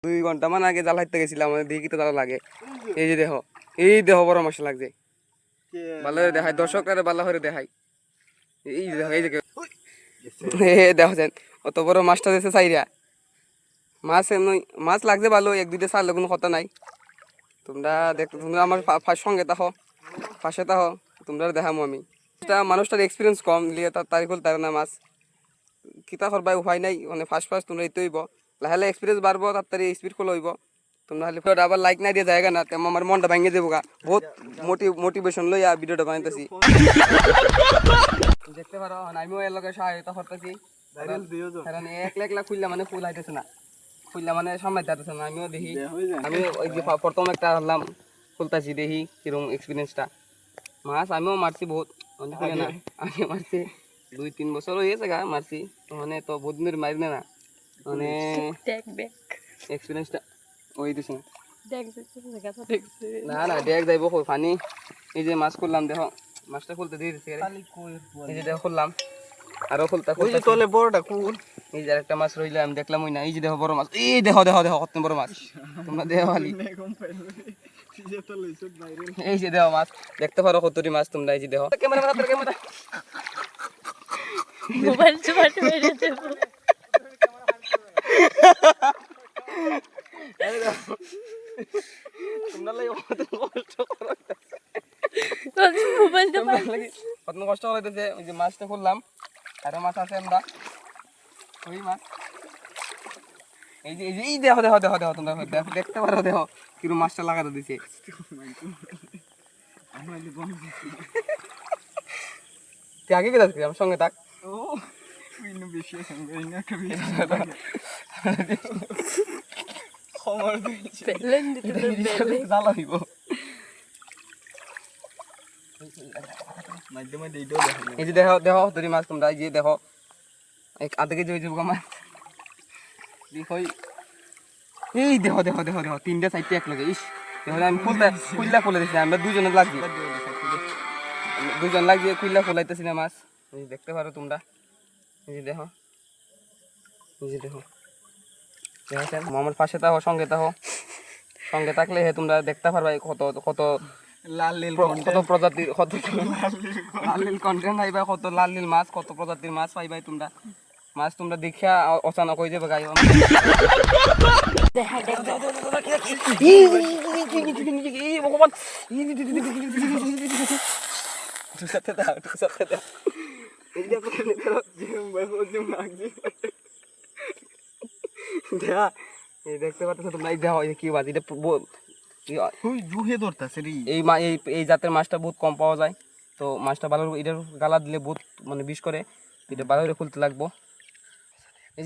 2 ঘন্টা মান আগে জাল হাইতে গেছিলাম, আমাদের দেখি তো জাল লাগে। এই যে দেখো, এই দেখো বড় মাছ লাগছে, ভালো করে দেখাই দর্শকরা, ভালো করে দেখাই। এই যে দেখো, এই যে দেখো অত বড় মাছটা দিয়েছে চাইরা। মাছ এমনি মাছ লাগছে ভালো, 1-2টা ছাড়লে কোনো কথা নাই। তোমরা দেখো, তোমরা আমার সঙ্গে থাকো, পাশে থাকো, তোমরা দেখামো আমি। মানুষটার এক্সপিরিয়েন্স কম লিয়ে তার হল তার না মাছ কিতা করবাই উপায় নাই, মানে ফার্স্ট তোমরা এইতে হইব, লাহে লাহে এক্সপিরিয়েন্স বাড়বো, তাড়াতাড়ি স্পিড খোলা হইব। তোমরা খালি আবার লাইক না দিয়ে জায়গা না, তেমন আমার মনটা ভাঙিয়ে দেবো গা। বহুত মোটিভেশন লইয়া ভিডিওটা বানাইতেছি। দেখতে পারো আমিও এর লগে সহায়তা করতেছি, কারণ একলা একলা খুললা মানে ফুল আইতেছে না, খুললা মানে সামলাইতে পারতেছে না। আমিও দেখি, আমি ওই যে প্রথম একটা হলাম খুলতেছি, দেখি কিরকম এক্সপিরিয়েন্সটা। মাছ আমিও মারছি বহুত, অনেক খুলে না আমি মারছি 2-3 বছর হয়েছে গা মারছি, মানে তো বহুত দিনের মারি না, মানে এক্সপিরিয়েন্সটা ওই দিছে না। না দেখ যাইব পানি। এই যে মাছ করলাম, দেখো মাছটা খুলতে দিয়ে দিচ্ছে, এই যে দেখো খুললাম, আরো খুলতে তলে বড়টা খুল। এই যে একটা মাছ রইলে আমি দেখলাম ওই না, এই যে দেখো বড় মাছ, এই দেখো দেখো দেখো কত বড় মাছ, তোমরা দেখো খালি। এই যে দেখো মাছ, দেখতে পারো কতটি মাছ তোমরা। এই যে দেখো ক্যামেরা মোবাইল চুপাতে মেরে দেব। তোমরা লাগি কত কষ্ট করতেছে, মোবাইল তো কত কষ্ট করতেছে। ওই যে মাছটা খুললাম, আরো মাছ আছে আমরা, ওই মাছ। এই যে এই দেখো দেখো দেখো দেখো তোমরা দেখতে পারো, দেখো কিরকম মাছটা লাগাতে দিছে। তুই আগে গেছিস আমার সঙ্গে থাক। এই যে দেখো দেখো ধরি মাছ তোমরা, এই যে দেখো আধা কেজি হয়ে যাবো মাছ। এই দেখো দেখো দেখো দেখো 3টা-4টা এক লগে। ইস দেখো আমি খুললা খুলে দিচ্ছি, আমরা দুজনে লাগছি, দুজন লাগিয়ে খুললা খোলাইতেছি না মাছ। এই দেখতে পারো তোমরা, এই যে দেখো, এই যে দেখো দেখেছেন। আমার পাশে থাকো, সঙ্গে থাকো, সঙ্গে থাকলে তোমরা দেখতে পারবা কত কত লাল নীল কত প্রজাতির, কত লাল নীল কন্টেন্ট পাইবা, কত লাল নীল মাছ, কত প্রজাতির মাছ পাইবাই তোমরা। মাছ তোমরা দেখিয়া অচানক হয়ে যাবে গাই। দেখতে পাচ্ছ তোমরা, কি মাছ এটা, এই জাতের মাছটা বহুত কম পাওয়া যায়। তো মাছটা ভালো, এটার গালা দিলে বহুত মানে বিষ করে, এটা ভালো করে খুলতে লাগবো। এই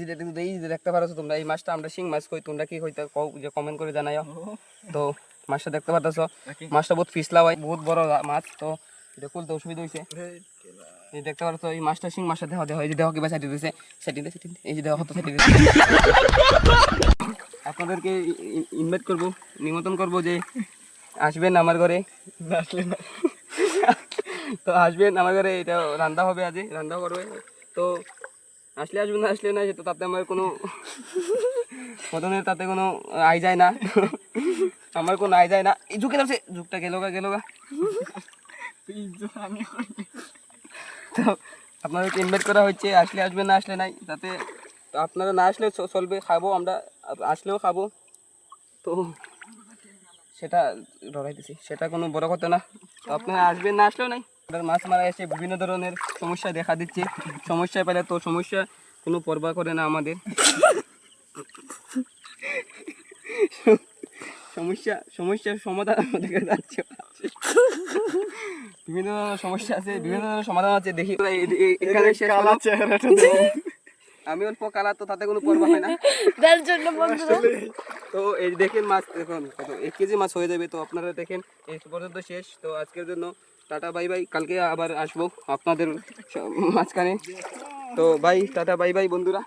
যে দেখতে পারো তোমরা, এই মাছটা আমরা শিং মাছ কই, তোমরা কি হইতে যে কমেন্ট করে জানাইও। তো মাছটা দেখতে পাচ্ছ, মাছটা বহুত পিছলা হয়, বহুত বড় মাছ, তো এটা খুলতে অসুবিধা হয়েছে। এই দেখতে পাচ্ছ এই মাছটা শিং মাছটা দেখো দেখো, এই যে দেখো কিবা সাইডে দিয়েছে, এই যে দেখো কত সাইডে দিয়েছে। আপনাদেরকে ইনভাইট করবো, নিমন্ত্রণ করবো যে আসবেন আমার ঘরে, তো আসবেন আমার ঘরে, এটা রান্না হবে, আজ রান্না করবে। তো আসলে আসবেন, না আসলে না, তো তাতে আমার কোনো তাতে কোনো আই যায় না, আমার কোনো আই যায় না। এই ঝুঁকে যাচ্ছে, ঝুঁকটা গেল গা। তো আপনাদেরকে ইনভাইট করা হচ্ছে, আসলে আসবেন, না আসলে নাই, তাতে তো আপনারা না আসলে চলবে, খাবো আমরা, আসলেও খাবো। তো সেটা ধরাইতেছি, সেটা কোনো বড় কথা না। তো আপনারা আসবেন, না আসলেও নাই। মাছ মারা এসে বিভিন্ন ধরনের সমস্যা দেখা দিচ্ছে, সমস্যায় পেলে তো সমস্যা কোনো পরবা করে না আমাদের। সমস্যার সমাধান দেখা যাচ্ছে, বিভিন্ন ধরনের সমস্যা আছে, বিভিন্ন ধরনের সমাধান আছে। দেখি এখানে আমি অল্প কালা, তো তাতে কোনো পরবা হয় না। তো এই দেখেন মাছ এখন কত 1 কেজি মাছ হয়ে যাবে। তো আপনারা দেখেন এই পর্যন্ত শেষ। তো আজকের জন্য টাটা বাই বাই, কালকে আবার আসবো আপনাদের মাঝখানে। তো বাই, টাটা বাই বাই বন্ধুরা।